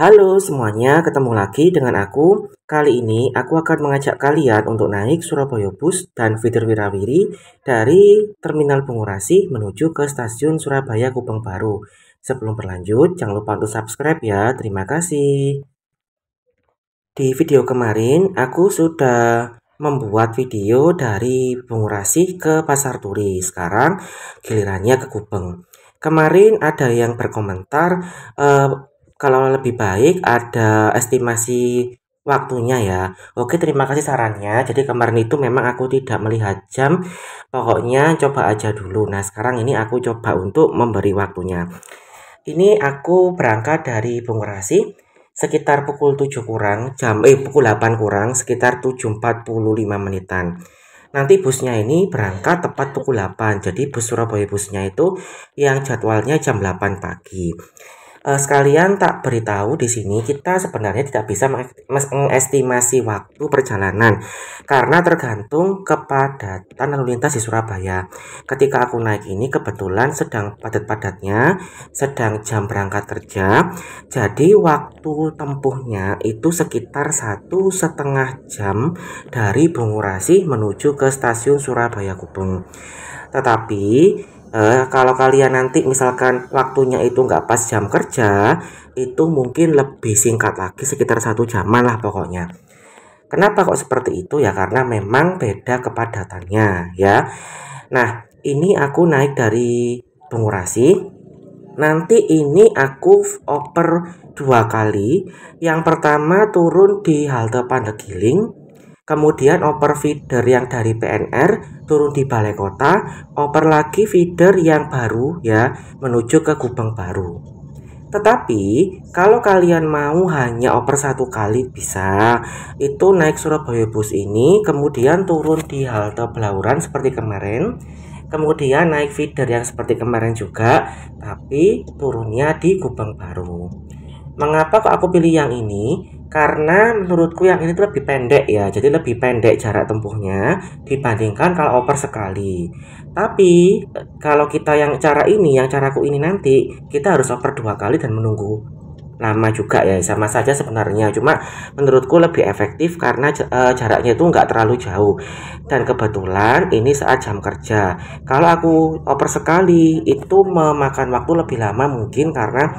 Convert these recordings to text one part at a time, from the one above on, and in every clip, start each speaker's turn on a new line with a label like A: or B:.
A: Halo semuanya, ketemu lagi dengan aku. Kali ini aku akan mengajak kalian untuk naik Surabaya Bus dan Feeder Wirawiri dari Terminal Bungurasi menuju ke Stasiun Surabaya Gubeng Baru. Sebelum berlanjut, jangan lupa untuk subscribe ya. Terima kasih. Di video kemarin, aku sudah membuat video dari Bungurasi ke Pasar Turi. Sekarang gilirannya ke Gubeng. Kemarin ada yang berkomentar kalau lebih baik ada estimasi waktunya ya. Oke, terima kasih sarannya. Jadi kemarin itu memang aku tidak melihat jam. Pokoknya coba aja dulu. Nah, sekarang ini aku coba untuk memberi waktunya. Ini aku berangkat dari Bungurasi sekitar pukul 7 kurang, pukul 8 kurang, sekitar 7.45 menitan. Nanti busnya ini berangkat tepat pukul 8. Jadi bus Surabaya busnya itu yang jadwalnya jam 8 pagi. Sekalian tak beritahu di sini kita sebenarnya tidak bisa mengestimasi waktu perjalanan karena tergantung kepadatan lalu lintas di Surabaya. Ketika aku naik ini kebetulan sedang padat-padatnya, sedang jam berangkat kerja, jadi waktu tempuhnya itu sekitar 1,5 jam dari Bungurasi menuju ke stasiun Surabaya Gubeng. Tetapi kalau kalian nanti misalkan waktunya itu nggak pas jam kerja, itu mungkin lebih singkat lagi, sekitar 1 jaman lah pokoknya. Kenapa kok seperti itu ya? Karena memang beda kepadatannya ya. Nah, ini aku naik dari Bungurasi. Nanti ini aku oper 2 kali. Yang pertama turun di halte Pandegiling. Kemudian oper feeder yang dari PNR turun di Balai Kota, oper lagi feeder yang baru ya menuju ke Gubeng Baru. Tetapi kalau kalian mau hanya oper 1 kali bisa, itu naik Surabaya Bus ini kemudian turun di halte Belauran seperti kemarin, kemudian naik feeder yang seperti kemarin juga, tapi turunnya di Gubeng Baru. Mengapa kok aku pilih yang ini? Karena menurutku yang ini tuh lebih pendek ya, jadi lebih pendek jarak tempuhnya dibandingkan kalau oper sekali. Tapi kalau kita yang cara ini, yang caraku ini nanti, kita harus oper 2 kali dan menunggu lama juga ya, sama saja sebenarnya, cuma menurutku lebih efektif karena jaraknya itu nggak terlalu jauh dan kebetulan ini saat jam kerja. Kalau aku oper sekali itu memakan waktu lebih lama mungkin karena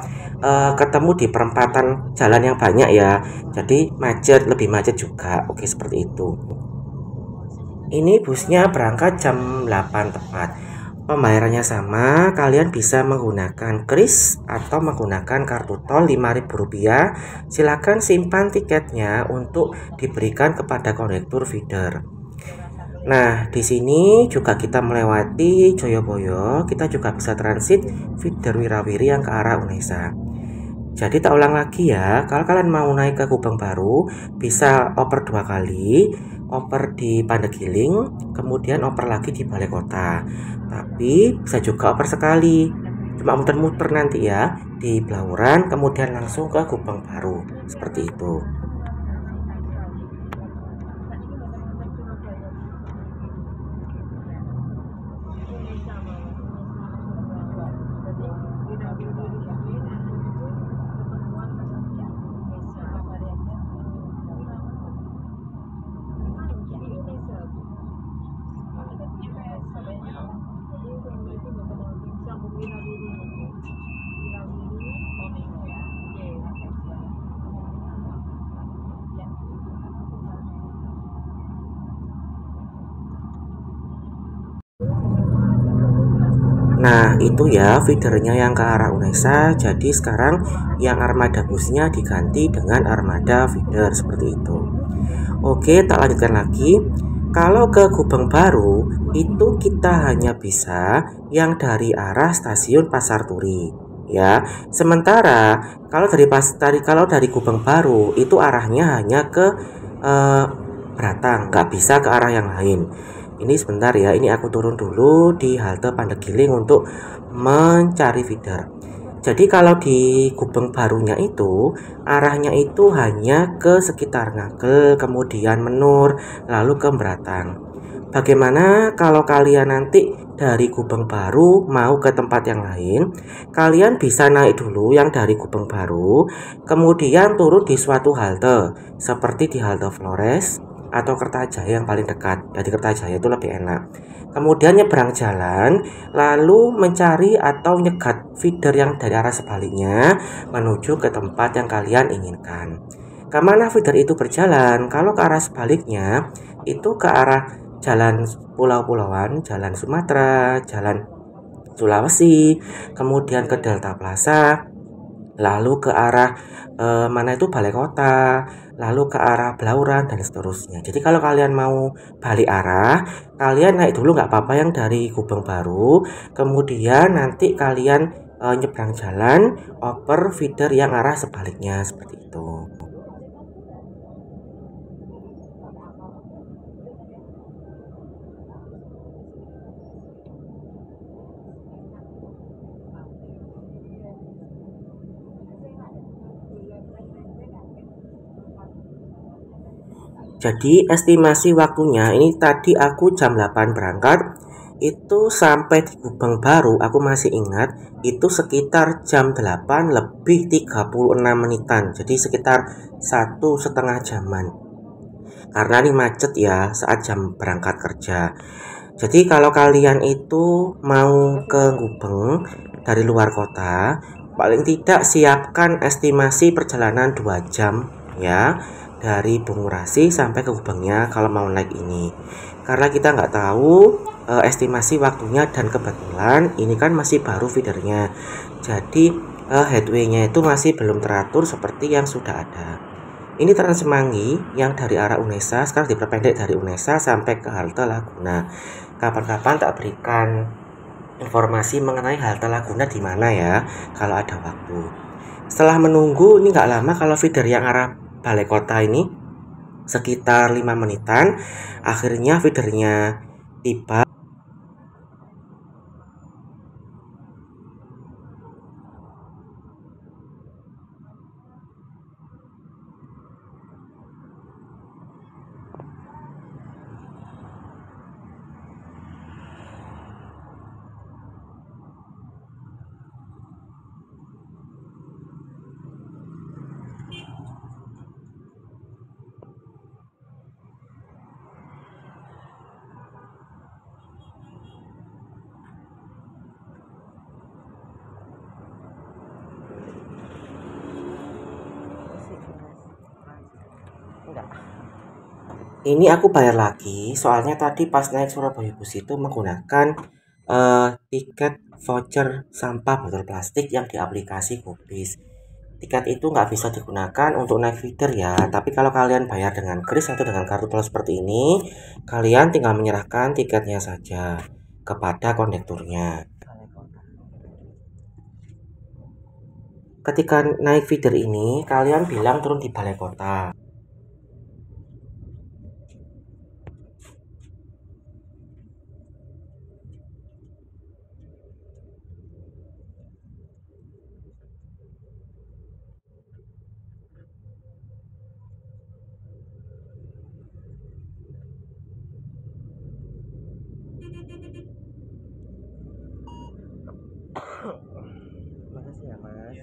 A: ketemu di perempatan jalan yang banyak ya, jadi macet, lebih macet juga. Oke, seperti itu. Ini busnya berangkat jam 8 tepat. Pembayarannya sama, kalian bisa menggunakan kris atau menggunakan kartu tol Rp5.000. Silakan simpan tiketnya untuk diberikan kepada kondektur feeder. Nah, di sini juga kita melewati Joyoboyo, kita juga bisa transit feeder Wirawiri yang ke arah Unesa. Jadi tak ulang lagi ya, kalau kalian mau naik ke Gubeng Baru bisa oper 2 kali, oper di Pandegiling, kemudian oper lagi di Balai Kota. Tapi bisa juga oper sekali, cuma muter-muter nanti ya di Belauran, kemudian langsung ke Gubeng Baru, seperti itu. Nah, itu ya feedernya yang ke arah Unesa. Jadi sekarang yang armada busnya diganti dengan armada feeder seperti itu. Oke, tak lanjutkan lagi. Kalau ke Gubeng Baru itu kita hanya bisa yang dari arah stasiun Pasar Turi ya. Sementara kalau dari Gubeng Baru itu arahnya hanya ke eh, Beratang, nggak bisa ke arah yang lain. Ini sebentar ya, ini aku turun dulu di halte Pandegiling untuk mencari feeder. Jadi kalau di Gubeng Barunya itu arahnya itu hanya ke sekitar Ngagel, kemudian Menur, lalu ke Beratang. Bagaimana kalau kalian nanti dari Gubeng Baru mau ke tempat yang lain? Kalian bisa naik dulu yang dari Gubeng Baru, kemudian turun di suatu halte, seperti di halte Flores atau Kertajaya yang paling dekat. Dari Kertajaya itu lebih enak. Kemudian nyebrang jalan, lalu mencari atau nyegat feeder yang dari arah sebaliknya menuju ke tempat yang kalian inginkan. Kemana feeder itu berjalan? Kalau ke arah sebaliknya, itu ke arah jalan pulau-pulauan, jalan Sumatera, jalan Sulawesi, kemudian ke Delta Plaza, lalu ke arah mana itu Balai Kota, lalu ke arah Blauran dan seterusnya. Jadi kalau kalian mau balik arah, kalian naik dulu nggak apa-apa yang dari Gubeng Baru, kemudian nanti kalian nyebrang jalan, oper feeder yang arah sebaliknya seperti itu. Jadi estimasi waktunya ini tadi aku jam 8 berangkat, itu sampai di Gubeng Baru aku masih ingat itu sekitar jam 8 lebih 36 menitan. Jadi sekitar 1,5 jaman. Karena ini macet ya saat jam berangkat kerja. Jadi kalau kalian itu mau ke Gubeng dari luar kota, paling tidak siapkan estimasi perjalanan 2 jam ya, dari Bungurasi sampai ke Gubengnya kalau mau naik ini. Karena kita nggak tahu estimasi waktunya, dan kebetulan ini kan masih baru feedernya. Jadi headway-nya itu masih belum teratur seperti yang sudah ada. Ini Trans Semanggi yang dari arah Unesa sekarang diperpendek dari Unesa sampai ke halte Laguna. Kapan-kapan tak berikan informasi mengenai halte Laguna di mana ya, kalau ada waktu. Setelah menunggu ini nggak lama, kalau feeder yang arah Balai Kota ini sekitar 5 menitan, akhirnya feedernya tiba. Ini aku bayar lagi, soalnya tadi pas naik Surabaya Bus itu menggunakan tiket voucher sampah botol plastik yang di aplikasi Gobis. Tiket itu nggak bisa digunakan untuk naik feeder ya, tapi kalau kalian bayar dengan kris atau dengan kartu tol seperti ini, kalian tinggal menyerahkan tiketnya saja kepada kondekturnya. Ketika naik feeder ini, kalian bilang turun di Balai Kota. Makasih ya Mas.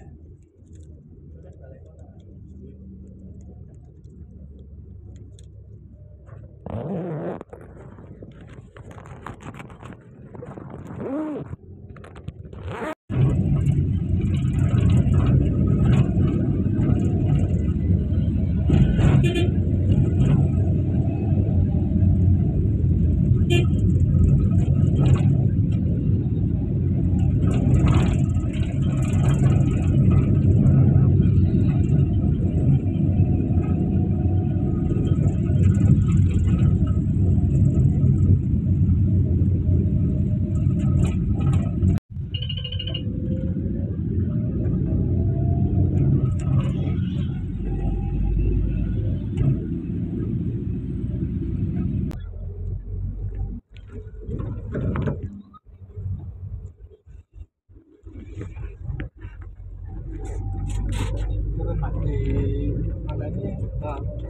B: turun di mana ini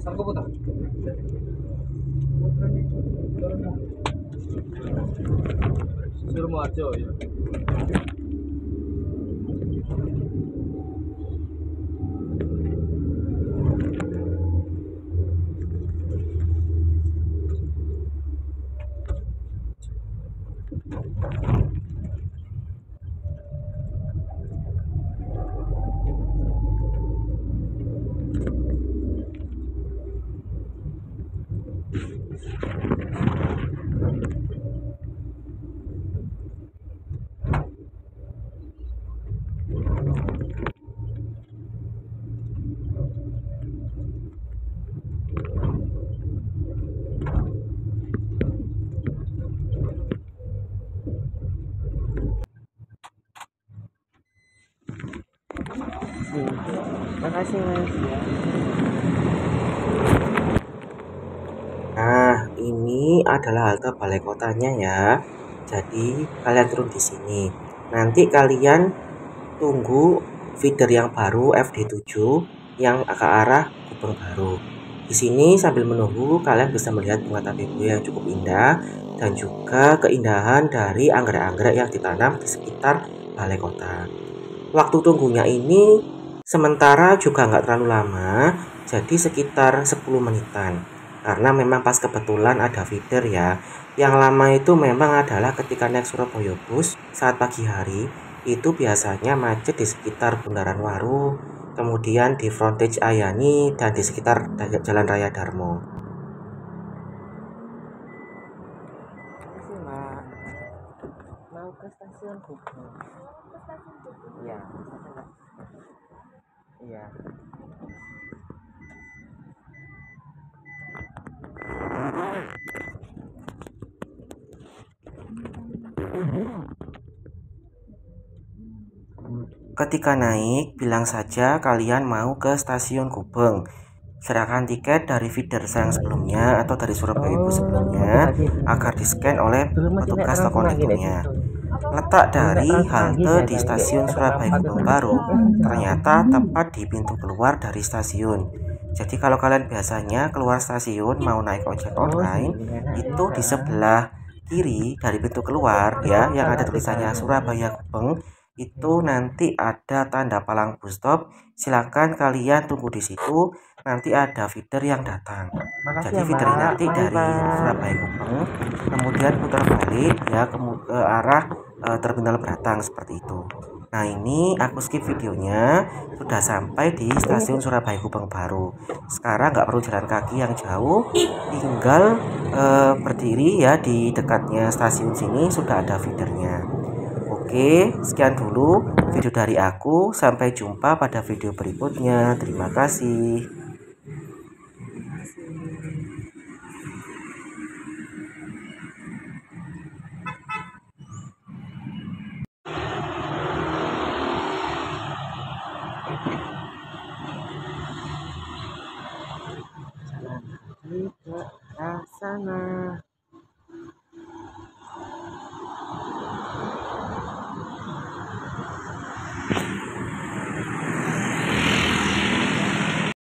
B: Sangko Putra. Surumoharjo ya.
A: Makasih Mas. Nah, ini adalah halte balai kotanya ya. Jadi kalian turun di sini. Nanti kalian tunggu feeder yang baru FD7 yang ke arah Gubeng Baru. Di sini sambil menunggu kalian bisa melihat bunga tabebu yang cukup indah dan juga keindahan dari anggrek-anggrek yang ditanam di sekitar balai kota. Waktu tunggunya ini sementara juga nggak terlalu lama, jadi sekitar 10 menitan. Karena memang pas kebetulan ada feeder ya. Yang lama itu memang adalah ketika naik Surabaya Bus saat pagi hari, itu biasanya macet di sekitar Bundaran Waru, kemudian di frontage Ayani, dan di sekitar Jalan Raya Darmo. Mbak, mau ke stasiun Gubeng. Iya, iya. Ketika naik, bilang saja kalian mau ke stasiun Gubeng. Serahkan tiket dari feeder yang sebelumnya atau dari Surabaya Bus sebelumnya agar di-scan oleh petugas toko konektornya. Letak dari halte di stasiun Surabaya Gubeng Baru ternyata tepat di pintu keluar dari stasiun. Jadi kalau kalian biasanya keluar stasiun mau naik ojek online, itu di sebelah kiri dari pintu keluar ya yang ada tulisannya Surabaya Gubeng, itu nanti ada tanda palang bus stop. Silakan kalian tunggu di situ, nanti ada feeder yang datang. Jadi feeder nanti dari Surabaya Gubeng kemudian putar balik ya ke arah terminal Beratang seperti itu. Nah, ini aku skip videonya, sudah sampai di stasiun Surabaya Gubeng Baru. Sekarang nggak perlu jalan kaki yang jauh, tinggal berdiri ya di dekatnya stasiun sini sudah ada feedernya. Oke, sekian dulu video dari aku. Sampai jumpa pada video berikutnya. Terima kasih. Jalan kaki ke arah sana.